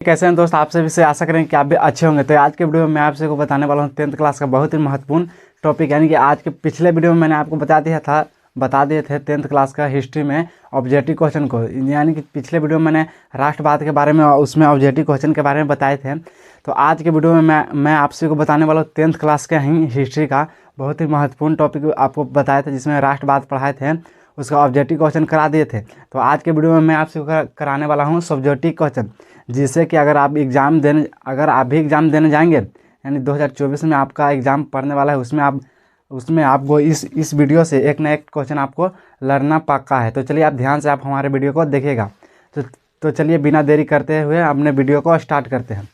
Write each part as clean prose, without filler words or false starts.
कैसे हैं दोस्त, आपसे भी से आशा करें कि आप भी अच्छे होंगे। तो आज के वीडियो में मैं आपसे को बताने वाला हूं 10th क्लास का बहुत ही महत्वपूर्ण टॉपिक, यानी कि आज के पिछले वीडियो में मैंने आपको बता दिए थे 10th क्लास का हिस्ट्री में ऑब्जेक्टिव क्वेश्चन को। यानी कि पिछले वीडियो में मैंने राष्ट्रवाद के बारे में उसमें ऑब्जेक्टिव क्वेश्चन के बारे में बताए थे। तो आज के वीडियो में मैं आपसे को बताने वाला हूँ 10th क्लास का ही हिस्ट्री का बहुत ही महत्वपूर्ण टॉपिक आपको बताया था, जिसमें राष्ट्रवाद पढ़ाए थे, उसका ऑब्जेक्टिव क्वेश्चन करा दिए थे। तो आज के वीडियो में मैं आपसे कराने वाला हूँ सब्जेक्टिव क्वेश्चन, जिससे कि अगर आप भी एग्ज़ाम देने जाएंगे, यानी 2024 में आपका एग्ज़ाम पढ़ने वाला है, उसमें आपको इस वीडियो से एक ना एक क्वेश्चन आपको लड़ना पक्का है। तो चलिए आप ध्यान से आप हमारे वीडियो को देखिएगा। तो चलिए बिना देरी करते हुए अपने वीडियो को स्टार्ट करते हैं।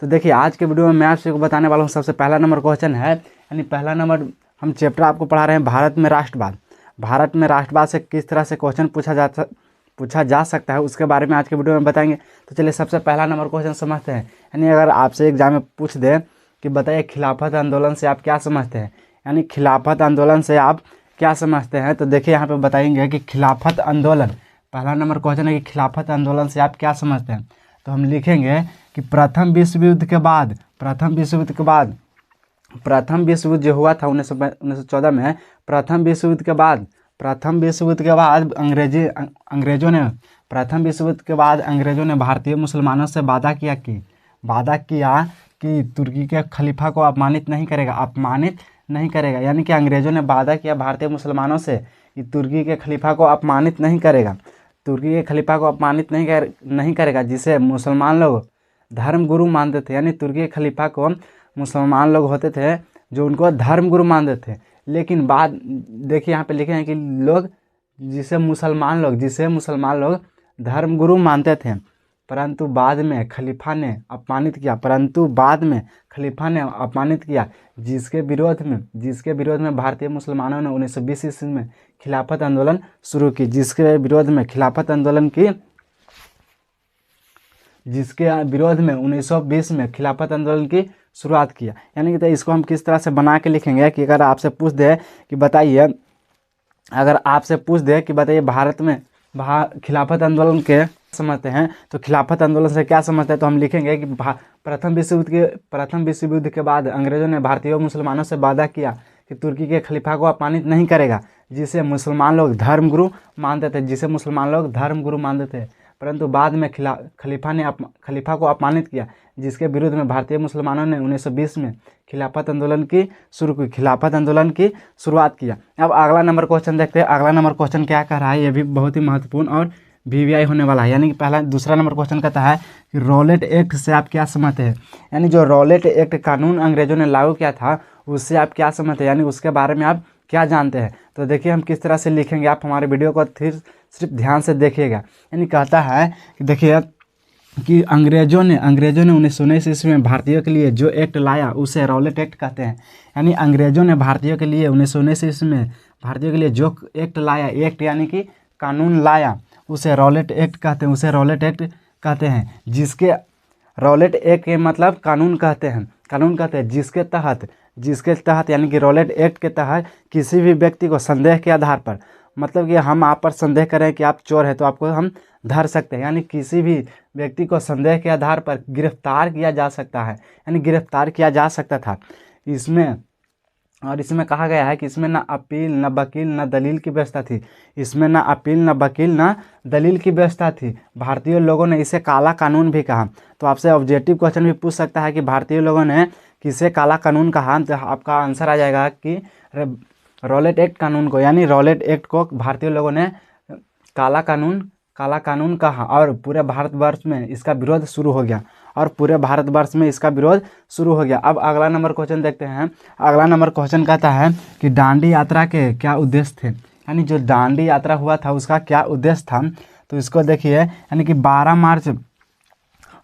तो देखिए आज के वीडियो में मैं आपसे बताने वाला हूँ सबसे पहला नंबर क्वेश्चन है, यानी पहला नंबर हम चैप्टर आपको पढ़ा रहे हैं भारत में राष्ट्रवाद। भारत में राष्ट्रवाद से किस तरह से क्वेश्चन पूछा जा सकता है, उसके बारे में आज के वीडियो में बताएंगे। तो चलिए सबसे पहला नंबर क्वेश्चन समझते हैं। यानी अगर आपसे एग्जाम में पूछ दे कि बताइए खिलाफत आंदोलन से आप क्या समझते हैं, यानी खिलाफत आंदोलन से आप क्या समझते हैं, तो देखिए यहाँ पे बताएंगे कि खिलाफत आंदोलन, पहला नंबर क्वेश्चन है कि खिलाफत आंदोलन से आप क्या समझते हैं। तो हम लिखेंगे कि प्रथम विश्व युद्ध के बाद प्रथम विश्व युद्ध जो हुआ था 1914 में, प्रथम विश्व युद्ध के बाद अंग्रेजों ने भारतीय मुसलमानों से वादा किया कि तुर्की के खलीफा को अपमानित नहीं करेगा। यानी कि अंग्रेजों ने वादा किया भारतीय मुसलमानों से कि तुर्की के खलीफा को अपमानित नहीं करेगा, जिसे मुसलमान लोग धर्मगुरु मानते थे। यानी तुर्की के खलीफा को मुसलमान लोग होते थे जो उनको धर्मगुरु मानते थे। लेकिन बाद देखिए यहाँ पे लिखे हैं कि जिसे मुसलमान लोग धर्मगुरु मानते थे, परंतु बाद में खलीफा ने अपमानित किया, जिसके विरोध में भारतीय मुसलमानों ने 1920 ईस्वी में खिलाफत आंदोलन शुरू की, जिसके विरोध में 1920 में खिलाफत आंदोलन की शुरुआत किया। यानी कि तो इसको हम किस तरह से बना के लिखेंगे कि अगर आपसे पूछ दे कि बताइए भारत में खिलाफत आंदोलन के समझते हैं, तो खिलाफत आंदोलन से क्या समझते हैं, तो हम लिखेंगे कि प्रथम विश्व युद्ध के बाद अंग्रेजों ने भारतीय मुसलमानों से वादा किया कि तुर्की के खलीफा को अपमानित नहीं करेगा, जिसे मुसलमान लोग धर्मगुरु मानते थे, परंतु बाद में खलीफा को अपमानित किया, जिसके विरुद्ध में भारतीय मुसलमानों ने 1920 में खिलाफत आंदोलन की शुरुआत किया। अब अगला नंबर क्वेश्चन देखते हैं। अगला नंबर क्वेश्चन क्या कह रहा है, ये भी बहुत ही महत्वपूर्ण और वीवीआई होने वाला है। यानी कि दूसरा नंबर क्वेश्चन कहता है कि रॉलेट एक्ट से आप क्या समझते हैं। यानी जो रॉलेट एक्ट कानून अंग्रेजों ने लागू किया था, उससे आप क्या समझते हैं, यानी उसके बारे में आप क्या जानते हैं। तो देखिए हम किस तरह से लिखेंगे, आप हमारे वीडियो को सिर्फ ध्यान से देखिएगा। यानी कहता है कि देखिए कि अंग्रेजों ने 1919 ईस्वी में भारतीयों के लिए जो एक्ट लाया उसे रॉलेट एक्ट कहते हैं। यानी अंग्रेजों ने भारतीयों के लिए 1919 ईस्वी में भारतीयों के लिए जो एक्ट लाया, यानी कि कानून लाया, उसे रॉलेट एक्ट कहते हैं। जिसके रॉलेट एक्ट के मतलब कानून कहते हैं, जिसके तहत यानी कि रॉलेट एक्ट के तहत किसी भी व्यक्ति को संदेह के आधार पर, मतलब कि हम आप पर संदेह करें कि आप चोर हैं तो आपको हम धर सकते हैं। यानी किसी भी व्यक्ति को संदेह के आधार पर गिरफ्तार किया जा सकता था। इसमें कहा गया है कि इसमें ना अपील न वकील न दलील की व्यवस्था थी। भारतीय लोगों ने इसे काला कानून भी कहा। तो आपसे ऑब्जेक्टिव क्वेश्चन भी पूछ सकता है कि भारतीय लोगों ने किसे काला कानून कहा, तो आपका आंसर आ जाएगा कि रॉलेट एक्ट कानून को, यानी रॉलेट एक्ट को भारतीय लोगों ने काला कानून कहा, और पूरे भारतवर्ष में इसका विरोध शुरू हो गया। अब अगला नंबर क्वेश्चन देखते हैं। अगला नंबर क्वेश्चन कहता है कि दांडी यात्रा के क्या उद्देश्य थे। यानी जो दांडी यात्रा हुआ था उसका क्या उद्देश्य था, तो इसको देखिए। यानी कि 12 मार्च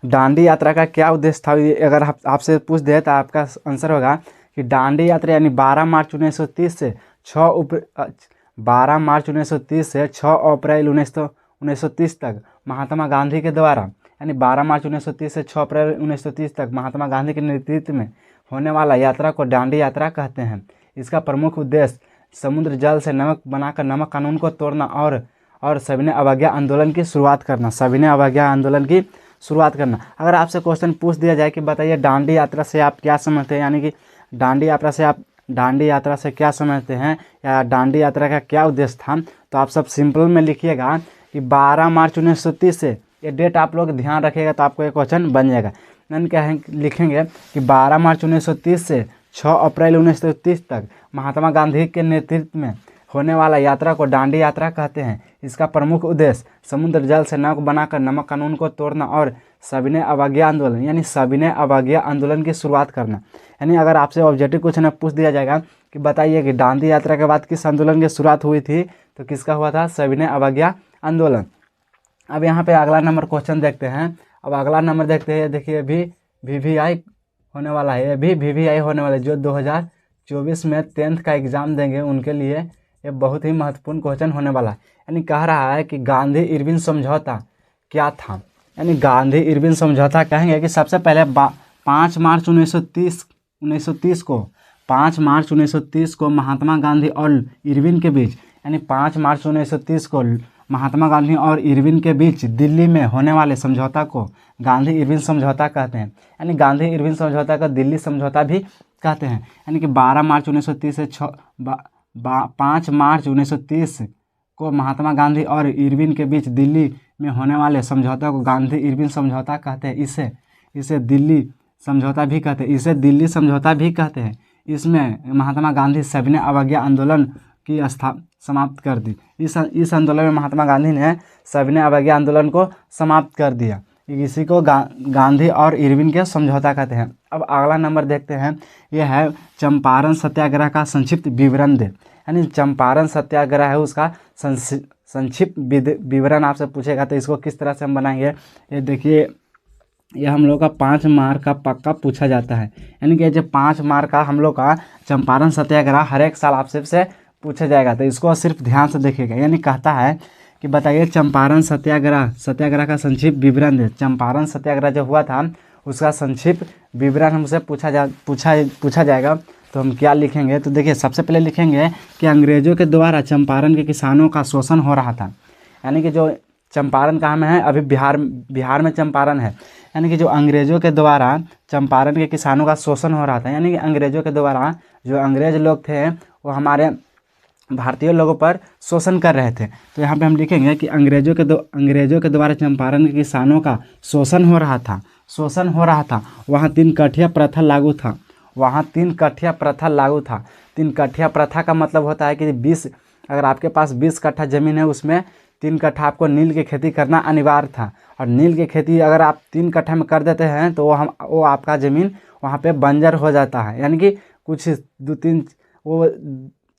दांडी यात्रा का क्या उद्देश्य था, ये अगर आपसे पूछ दे तो आपका आंसर होगा कि दांडी यात्रा यानी 12 मार्च 1930 से 6 अप्रैल 1930 तक महात्मा गांधी के द्वारा, यानी 12 मार्च 1930 से 6 अप्रैल 1930 तक महात्मा गांधी के नेतृत्व में होने वाला यात्रा को दांडी यात्रा कहते हैं। इसका प्रमुख उद्देश्य समुद्र जल से नमक बनाकर नमक कानून को तोड़ना और सविनय अवज्ञा आंदोलन की शुरुआत करना शुरुआत करना। अगर आपसे क्वेश्चन पूछ दिया जाए कि बताइए दांडी यात्रा से आप क्या समझते हैं, यानी कि दांडी यात्रा से आप दांडी यात्रा से क्या समझते हैं या दांडी यात्रा का क्या उद्देश्य था, तो आप सब सिंपल में लिखिएगा कि 12 मार्च 1930 से, ये डेट आप लोग ध्यान रखिएगा तो आपको एक क्वेश्चन बन जाएगा। यानी क्या है, लिखेंगे कि 12 मार्च 1930 से 6 अप्रैल 1930 तक महात्मा गांधी के नेतृत्व में होने वाला यात्रा को दांडी यात्रा कहते हैं। इसका प्रमुख उद्देश्य समुद्र जल से नाव बनाकर नमक कानून को तोड़ना और सविनय अवज्ञा आंदोलन यानी सविनय अवज्ञा आंदोलन की शुरुआत करना। यानी अगर आपसे ऑब्जेक्टिव क्वेश्चन पूछ दिया जाएगा कि बताइए कि दांडी यात्रा के बाद किस आंदोलन की शुरुआत हुई थी, तो किसका हुआ था, सविनय अवज्ञा आंदोलन। अब यहाँ पे अगला नंबर क्वेश्चन देखते हैं। अब अगला नंबर देखते हैं, देखिए अभी VVI होने वाला है, अभी VVI होने वाला है जो 2024 में 10th का एग्ज़ाम देंगे उनके लिए ये बहुत ही महत्वपूर्ण क्वेश्चन होने वाला है। यानी कह रहा है कि गांधी इरविन समझौता क्या था। यानी गांधी इरविन समझौता कहेंगे कि सबसे पहले 5 मार्च 1930 को 5 मार्च 1930 को महात्मा गांधी और इरविन के बीच, यानी 5 मार्च 1930 को महात्मा गांधी और इरविन के बीच दिल्ली में होने वाले समझौता को गांधी इरविन समझौता कहते हैं। यानी गांधी इरविन समझौता का दिल्ली समझौता भी कहते हैं। यानी कि 12 मार्च 1930 से 5 मार्च 1930 को महात्मा गांधी और इरविन के बीच दिल्ली में होने वाले समझौता को गांधी इरविन समझौता कहते हैं। इसे दिल्ली समझौता भी कहते हैं, इसे दिल्ली समझौता भी कहते हैं। इसमें महात्मा गांधी सविनय अवज्ञा आंदोलन की समाप्त कर दी। इस आंदोलन में महात्मा गांधी ने सविनय अवज्ञा आंदोलन को समाप्त कर दिया। इसी को गांधी और इरविन के समझौता कहते हैं। अब अगला नंबर देखते हैं, यह है चंपारण सत्याग्रह का संक्षिप्त विवरण दे। यानी चंपारण सत्याग्रह है उसका संक्षिप्त विवरण आपसे पूछेगा तो इसको किस तरह से हम बनाएंगे, ये देखिए यह हम लोग का 5 मार्क का पक्का पूछा जाता है। यानी कि जो 5 मार्क का हम लोग का चंपारण सत्याग्रह हर एक साल आपसे से पूछा जाएगा, तो इसको सिर्फ ध्यान से देखिएगा। यानी कहता है कि बताइए चंपारण सत्याग्रह का संक्षिप्त विवरण दे। चंपारण सत्याग्रह जो हुआ था उसका संक्षिप्त विवरण हमसे पूछा जाएगा, तो हम क्या लिखेंगे, तो देखिए सबसे पहले लिखेंगे कि अंग्रेजों के द्वारा चंपारण के किसानों का शोषण हो रहा था। यानी कि जो चंपारण कहाँ में है, अभी बिहार में चंपारण है। यानी कि जो अंग्रेजों के द्वारा चंपारण के किसानों का शोषण हो रहा था, यानी कि अंग्रेजों के द्वारा जो अंग्रेज लोग थे वो हमारे भारतीय लोगों पर शोषण कर रहे थे। तो यहाँ पे हम लिखेंगे कि अंग्रेजों के द्वारा चंपारण के किसानों का शोषण हो रहा था। वहाँ 3 कठिया प्रथा लागू था। 3 कठिया प्रथा का मतलब होता है कि 20, अगर आपके पास 20 कट्ठा ज़मीन है उसमें 3 कट्ठा आपको नील की खेती करना अनिवार्य था। और नील की खेती अगर आप 3 कट्ठा में कर देते हैं तो वो आपका ज़मीन वहाँ पे बंजर हो जाता है। यानी कि कुछ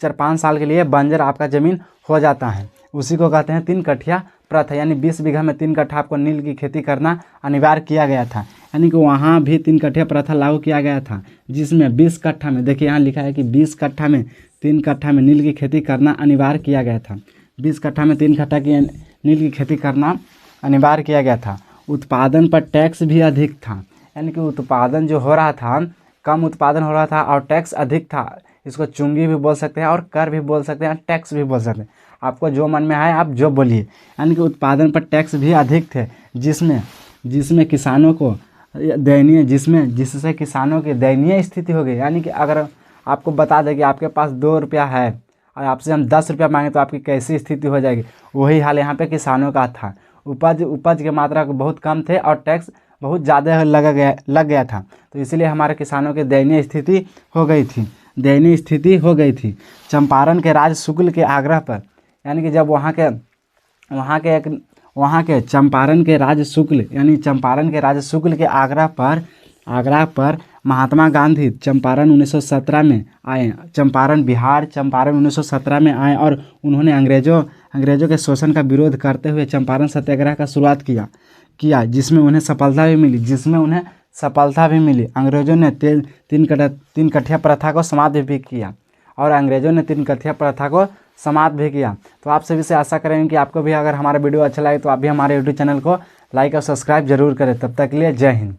4-5 साल के लिए बंजर आपका ज़मीन हो जाता है। उसी को कहते हैं 3 कठिया प्रथा। यानी 20 बीघा में 3 कट्ठा आपको नील की खेती करना अनिवार्य किया गया था। यानी कि वहाँ भी 3 कठिया प्रथा लागू किया गया था, जिसमें 20 कट्ठा में, देखिए यहाँ लिखा है कि 20 कट्ठा में 3 कट्ठा में नील की खेती करना अनिवार्य किया गया था। 20 कट्ठा में 3 कट्ठा की नील की खेती करना अनिवार्य किया गया था। उत्पादन पर टैक्स भी अधिक था। यानी कि उत्पादन जो हो रहा था, कम उत्पादन हो रहा था और टैक्स अधिक था। इसको चुंगी भी बोल सकते हैं और कर भी बोल सकते हैं, टैक्स भी बोल सकते हैं। आपको जो मन में आए आप जो बोलिए। यानी कि उत्पादन पर टैक्स भी अधिक थे, जिसमें किसानों को जिससे किसानों की दयनीय स्थिति हो गई। यानी कि अगर आपको बता दें कि आपके पास 2 रुपया है और आपसे हम 10 रुपया मांगे तो आपकी कैसी स्थिति हो जाएगी, वही हाल यहाँ पे किसानों का था। उपज की मात्रा बहुत कम थे और टैक्स बहुत ज़्यादा लग गया था, तो इसलिए हमारे किसानों की दयनीय स्थिति हो गई थी। चंपारण के राज शुक्ल के आग्रह पर, यानी कि जब वहाँ के चंपारण के राज शुक्ल के आग्रह पर महात्मा गांधी चंपारण 1917 में आए। चंपारण 1917 में आए और उन्होंने अंग्रेजों के शोषण का विरोध करते हुए चंपारण सत्याग्रह का शुरुआत किया, जिसमें उन्हें सफलता भी मिली। अंग्रेजों ने 3 कठिया प्रथा को समाप्त भी किया तो आप सभी से आशा करेंगे कि आपको भी अगर हमारा वीडियो अच्छा लगे तो आप भी हमारे यूट्यूब चैनल को लाइक और सब्सक्राइब जरूर करें। तब तक के लिए जय हिंद।